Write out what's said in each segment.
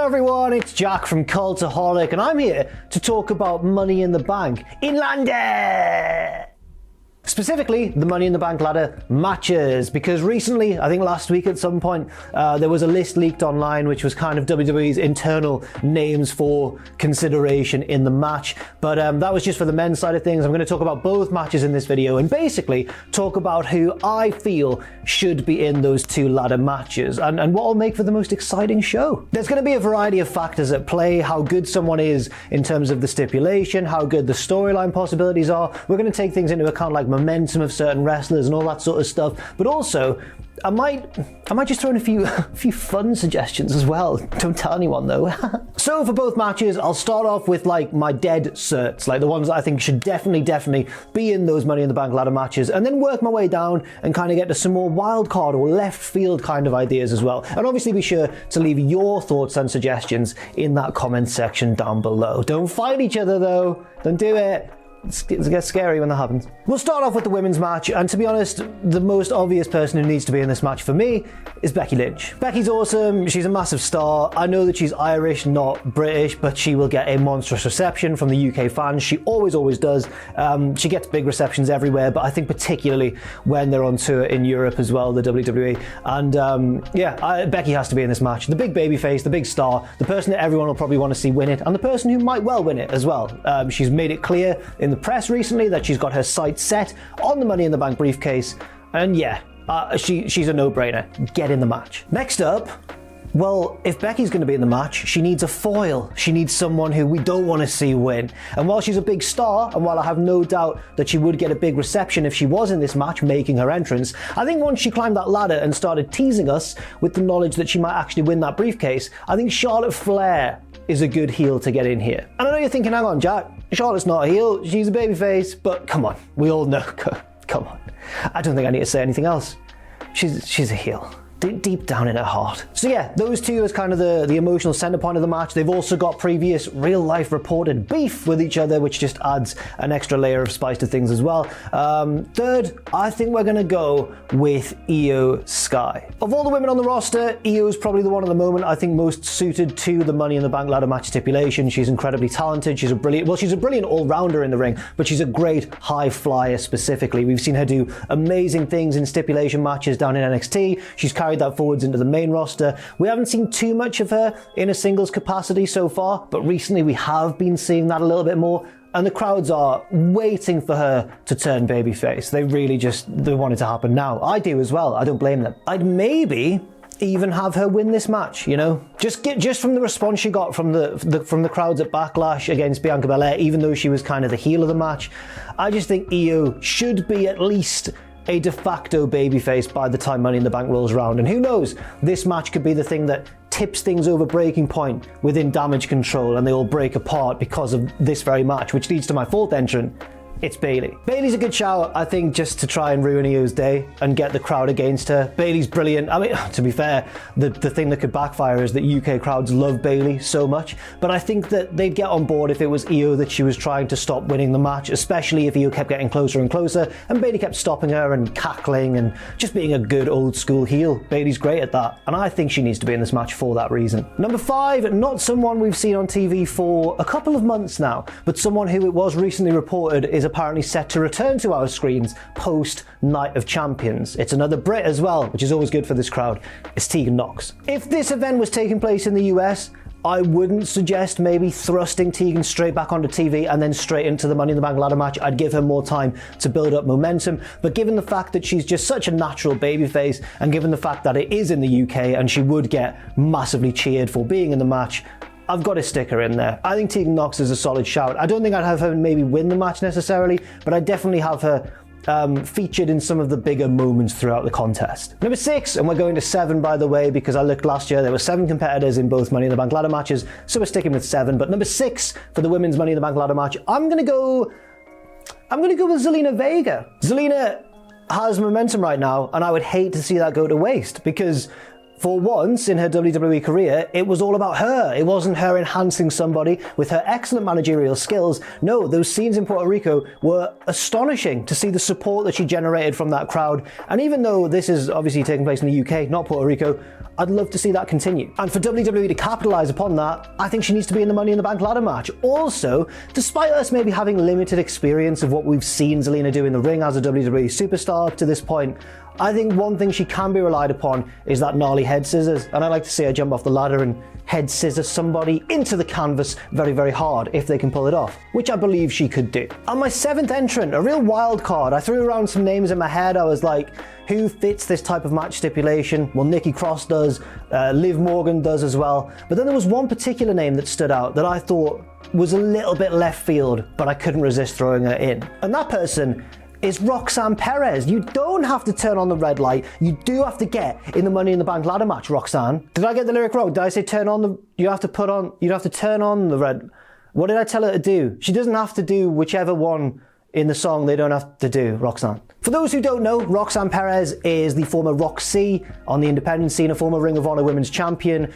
Hello everyone, it's Jack from Cultaholic, and I'm here to talk about Money in the Bank in London! Specifically, the Money in the Bank ladder matches, because recently, I think last week at some point, there was a list leaked online which was kind of WWE's internal names for consideration in the match, but that was just for the men's side of things. I'm going to talk about both matches in this video and basically talk about who I feel should be in those two ladder matches and what will make for the most exciting show. There's going to be a variety of factors at play, how good someone is in terms of the stipulation, how good the storyline possibilities are. We're going to take things into account like momentum of certain wrestlers and all that sort of stuff, but also I might just throw in a few fun suggestions as well. Don't tell anyone though. So for both matches, I'll start off with like my dead certs, like the ones that I think should definitely be in those Money in the Bank ladder matches, and then work my way down and kind of get to some more wild card or left field kind of ideas as well. And obviously be sure to leave your thoughts and suggestions in that comment section down below. Don't fight each other though. Don't do it. It gets scary when that happens. We'll start off with the women's match, and to be honest, the most obvious person who needs to be in this match for me is Becky Lynch. Becky's awesome, she's a massive star. I know that she's Irish, not British, but she will get a monstrous reception from the UK fans. She always does. She gets big receptions everywhere, but I think particularly when they're on tour in Europe as well, the WWE. And Becky has to be in this match. The big babyface, the big star, the person that everyone will probably want to see win it, and the person who might well win it as well. She's made it clear in the press recently that she's got her sights set on the Money in the Bank briefcase, and she's a no-brainer. Get in the match. Next up, well, if Becky's going to be in the match, she needs a foil. She needs someone who we don't want to see win. And while she's a big star, and while I have no doubt that she would get a big reception if she was in this match making her entrance, I think once she climbed that ladder and started teasing us with the knowledge that she might actually win that briefcase, I think Charlotte Flair is a good heel to get in here. And I know you're thinking, hang on, Jack, Charlotte's not a heel, she's a babyface, but come on, we all know, come on. I don't think I need to say anything else. She's a heel. Deep down in her heart. So yeah, those two is kind of the emotional center point of the match. They've also got previous real life reported beef with each other, which just adds an extra layer of spice to things as well. Third, I think we're gonna go with Io Sky. Of all the women on the roster, Io is probably the one at the moment I think most suited to the Money in the Bank ladder match stipulation. She's incredibly talented. She's a brilliant all-rounder in the ring, but she's a great high flyer specifically. We've seen her do amazing things in stipulation matches down in NXT. She's carried that forwards into the main roster. We haven't seen too much of her in a singles capacity so far, but recently we have been seeing that a little bit more, and the crowds are waiting for her to turn babyface. They want it to happen now. I do as well. I don't blame them. I'd maybe even have her win this match, you know? Just from the response she got from the crowds at Backlash against Bianca Belair, even though she was kind of the heel of the match, I just think Io should be at least a de facto babyface by the time Money in the Bank rolls around. And who knows, this match could be the thing that tips things over breaking point within Damage Control, and they all break apart because of this very match, which leads to my fourth entrant. It's Bayley. Bayley's a good shout, I think, just to try and ruin Io's day and get the crowd against her. Bayley's brilliant. I mean, to be fair, the thing that could backfire is that UK crowds love Bayley so much, but I think that they'd get on board if it was Io that she was trying to stop winning the match, especially if Io kept getting closer and closer, and Bayley kept stopping her and cackling and just being a good old school heel. Bayley's great at that, and I think she needs to be in this match for that reason. Number 5, not someone we've seen on TV for a couple of months now, but someone who it was recently reported is apparently set to return to our screens post Night of Champions. It's another Brit as well, which is always good for this crowd. It's Tegan Nox. If this event was taking place in the US, I wouldn't suggest maybe thrusting Tegan straight back onto TV and then straight into the Money in the Bank ladder match. I'd give her more time to build up momentum, but given the fact that she's just such a natural babyface, and given the fact that it is in the UK and she would get massively cheered for being in the match, I've got to stick her in there. I think Tegan Nox is a solid shout. I don't think I'd have her maybe win the match necessarily, but I'd definitely have her featured in some of the bigger moments throughout the contest. Number 6, and we're going to 7 by the way, because I looked last year, there were 7 competitors in both Money in the Bank ladder matches, so we're sticking with 7. But number 6 for the women's Money in the Bank ladder match, I'm gonna go with Zelina Vega. Zelina has momentum right now, and I would hate to see that go to waste, because for once in her WWE career, it was all about her. It wasn't her enhancing somebody with her excellent managerial skills. No, those scenes in Puerto Rico were astonishing to see the support that she generated from that crowd. And even though this is obviously taking place in the UK, not Puerto Rico, I'd love to see that continue. And for WWE to capitalize upon that, I think she needs to be in the Money in the Bank ladder match. Also, despite us maybe having limited experience of what we've seen Zelina do in the ring as a WWE superstar to this point, I think one thing she can be relied upon is that gnarly head scissors, and I'd like to see her jump off the ladder and head scissor somebody into the canvas very, very hard if they can pull it off, which I believe she could do. And my 7th entrant, a real wild card. I threw around some names in my head. I was like, who fits this type of match stipulation? Well, Nikki Cross does, Liv Morgan does as well. But then there was one particular name that stood out that I thought was a little bit left field, but I couldn't resist throwing her in. And that person is Roxanne Perez. You don't have to turn on the red light. You do have to get in the Money in the Bank ladder match, Roxanne. Did I get the lyric wrong? Did I say turn on the... You have to turn on the red... What did I tell her to do? She doesn't have to do whichever one in the song they don't have to do, Roxanne. For those who don't know, Roxanne Perez is the former Roxy on the independent scene, a former Ring of Honor Women's Champion.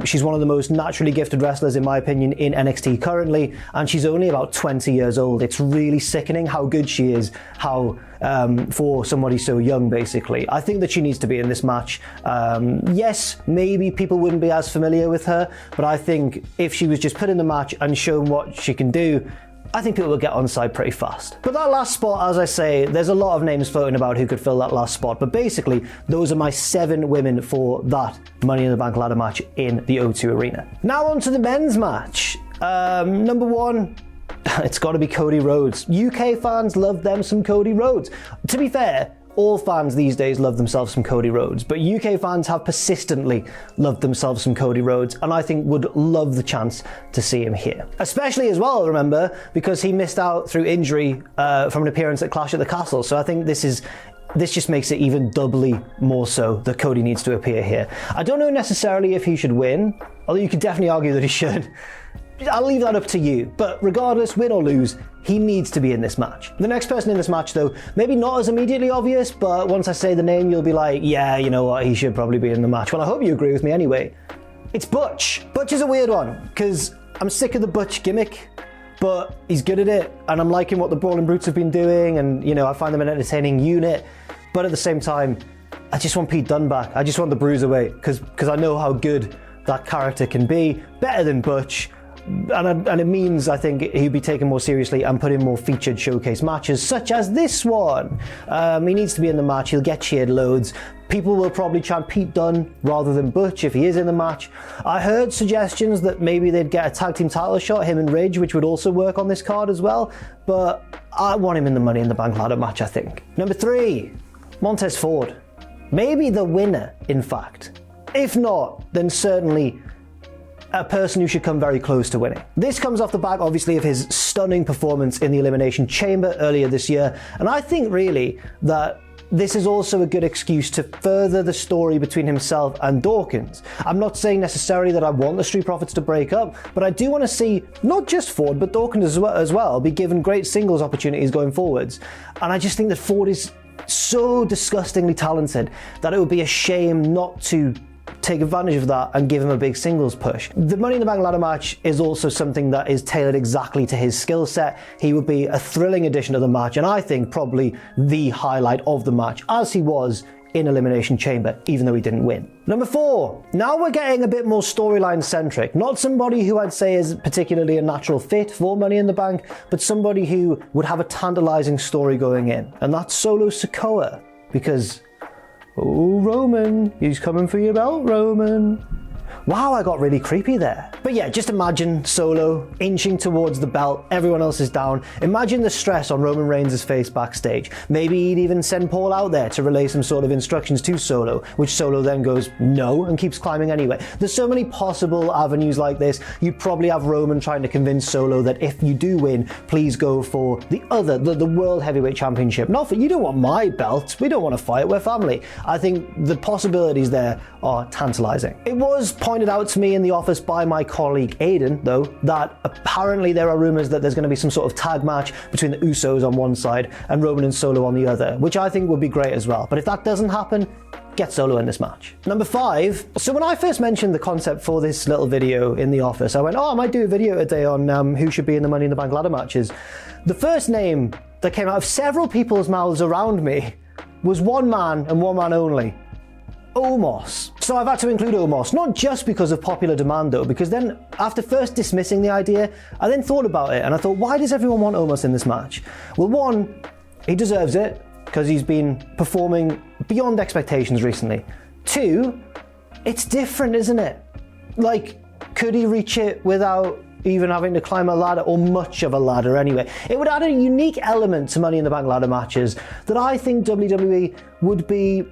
She's one of the most naturally gifted wrestlers, in my opinion, in NXT currently, and she's only about 20 years old. It's really sickening how good she is, for somebody so young, basically. I think that she needs to be in this match. Yes, maybe people wouldn't be as familiar with her, but I think if she was just put in the match and shown what she can do, I think people would get on side pretty fast. But that last spot, as I say, there's a lot of names floating about who could fill that last spot. But basically, those are my 7 women for that Money in the Bank ladder match in the O2 Arena. Now on to the men's match. Number 1, it's got to be Cody Rhodes. UK fans love them some Cody Rhodes. To be fair, all fans these days love themselves some Cody Rhodes, but UK fans have persistently loved themselves some Cody Rhodes, and I think would love the chance to see him here. Especially as well, remember, because he missed out through injury from an appearance at Clash at the Castle, so I think this just makes it even doubly more so that Cody needs to appear here. I don't know necessarily if he should win, although you could definitely argue that he should. I'll leave that up to you, but regardless, win or lose, he needs to be in this match. The next person in this match, though, maybe not as immediately obvious, but once I say the name, you'll be like, yeah, you know what, he should probably be in the match. Well, I hope you agree with me anyway. It's Butch. Butch is a weird one, because I'm sick of the Butch gimmick, but he's good at it, and I'm liking what the Brawling Brutes have been doing, and, you know, I find them an entertaining unit, but at the same time, I just want Pete Dunne back. I just want the Bruiserweight, because I know how good that character can be, better than Butch. And it means, I think, he'll be taken more seriously and put in more featured showcase matches, such as this one. He needs to be in the match. He'll get cheered loads. People will probably chant Pete Dunne rather than Butch if he is in the match. I heard suggestions that maybe they'd get a tag team title shot, him and Ridge, which would also work on this card as well. But I want him in the Money in the Bank ladder match, I think. Number 3, Montez Ford. Maybe the winner, in fact. If not, then certainly a person who should come very close to winning. This comes off the back, obviously, of his stunning performance in the Elimination Chamber earlier this year, and I think really that this is also a good excuse to further the story between himself and Dawkins. I'm not saying necessarily that I want the Street Profits to break up, but I do want to see not just Ford, but Dawkins as well be given great singles opportunities going forwards. And I just think that Ford is so disgustingly talented that it would be a shame not to take advantage of that and give him a big singles push. The Money in the Bank ladder match is also something that is tailored exactly to his skill set. He would be a thrilling addition to the match, and I think probably the highlight of the match, as he was in Elimination Chamber, even though he didn't win. Number 4, now we're getting a bit more storyline centric. Not somebody who I'd say is particularly a natural fit for Money in the Bank, but somebody who would have a tantalizing story going in, and that's Solo Sikoa, because oh, Roman, he's coming for your belt, Roman. Wow, I got really creepy there. But yeah, just imagine Solo inching towards the belt, everyone else is down. Imagine the stress on Roman Reigns' face backstage. Maybe he'd even send Paul out there to relay some sort of instructions to Solo, which Solo then goes no and keeps climbing anyway. There's so many possible avenues like this. You'd probably have Roman trying to convince Solo that if you do win, please go for the World Heavyweight Championship. Not for, you don't want my belt, we don't want to fight, we're family. I think the possibilities there are tantalizing. It was pointed out to me in the office by my colleague Aiden, though, that apparently there are rumors that there's going to be some sort of tag match between the Usos on one side and Roman and Solo on the other, which I think would be great as well. But if that doesn't happen, get Solo in this match. Number 5, so when I first mentioned the concept for this little video in the office, I went, oh, I might do a video today on who should be in the Money in the Bank ladder matches. The first name that came out of several people's mouths around me was one man and one man only. Omos. So I've had to include Omos, not just because of popular demand though, because then after first dismissing the idea, I then thought about it and I thought, why does everyone want Omos in this match? Well, one, he deserves it because he's been performing beyond expectations recently. Two, it's different, isn't it? Like, could he reach it without even having to climb a ladder, or much of a ladder anyway? It would add a unique element to Money in the Bank ladder matches that I think WWE would be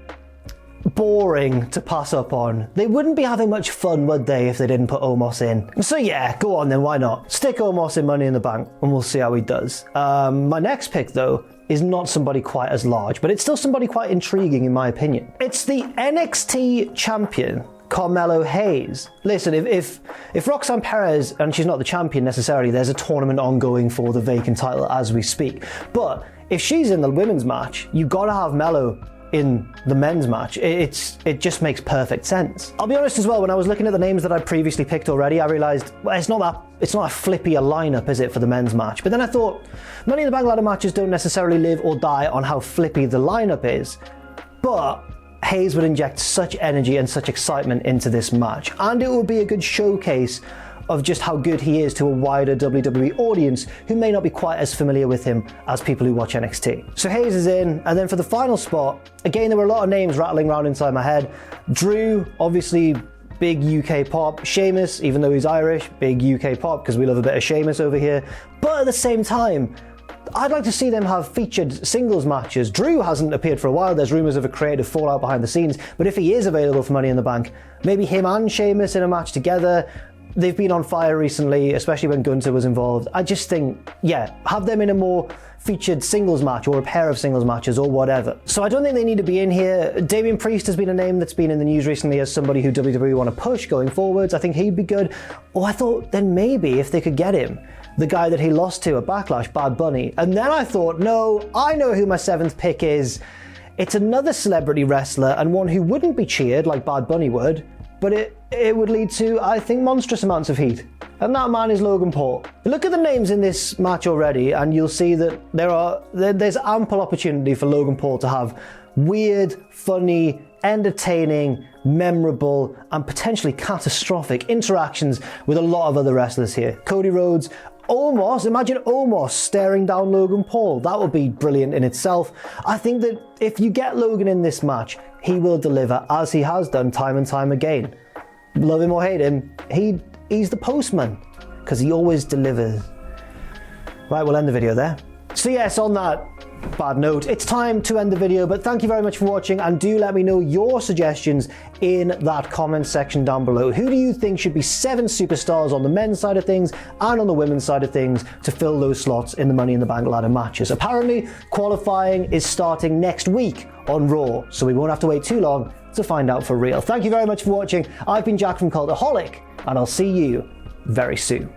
boring to pass up on. They wouldn't be having much fun, would they, if they didn't put Omos in? So yeah, go on then, why not? Stick Omos in Money in the Bank and we'll see how he does. My next pick though is not somebody quite as large, but it's still somebody quite intriguing in my opinion. It's the NXT champion, Carmelo Hayes. Listen, if Roxanne Perez, and she's not the champion necessarily, there's a tournament ongoing for the vacant title as we speak. But if she's in the women's match, you gotta have Melo in the men's match. It just makes perfect sense. I'll be honest as well, when I was looking at the names that I'd previously picked already, I realized, well, it's not a flippier lineup, is it, for the men's match? But then I thought, Money in the Bank ladder matches don't necessarily live or die on how flippy the lineup is, but Hayes would inject such energy and such excitement into this match, and it would be a good showcase of just how good he is to a wider WWE audience who may not be quite as familiar with him as people who watch NXT. So Hayes is in, and then for the final spot, again, there were a lot of names rattling around inside my head. Drew, obviously big UK pop. Sheamus, even though he's Irish, big UK pop because we love a bit of Sheamus over here. But at the same time, I'd like to see them have featured singles matches. Drew hasn't appeared for a while. There's rumours of a creative fallout behind the scenes, but if he is available for Money in the Bank, maybe him and Sheamus in a match together. They've been on fire recently, especially when Gunther was involved. I just think, yeah, have them in a more featured singles match or a pair of singles matches or whatever. So I don't think they need to be in here. Damian Priest has been a name that's been in the news recently as somebody who WWE want to push going forwards. I think he'd be good. Or I thought then maybe if they could get him, the guy that he lost to at Backlash, Bad Bunny. And then I thought, no, I know who my seventh pick is. It's another celebrity wrestler and one who wouldn't be cheered like Bad Bunny would, but it would lead to, I think, monstrous amounts of heat. And that man is Logan Paul. Look at the names in this match already, and you'll see that there's ample opportunity for Logan Paul to have weird, funny, entertaining, memorable, and potentially catastrophic interactions with a lot of other wrestlers here. Cody Rhodes, Omos, imagine Omos staring down Logan Paul. That would be brilliant in itself. I think that if you get Logan in this match, he will deliver, as he has done time and time again. Love him or hate him, he's the postman, because he always delivers. Right, we'll end the video there. So yes, on that bad note, it's time to end the video, but thank you very much for watching, and do let me know your suggestions in that comment section down below. Who do you think should be 7 superstars on the men's side of things and on the women's side of things to fill those slots in the Money in the Bank ladder matches? Apparently, qualifying is starting next week on Raw, so we won't have to wait too long to find out for real. Thank you very much for watching. I've been Jack from Cultaholic, and I'll see you very soon.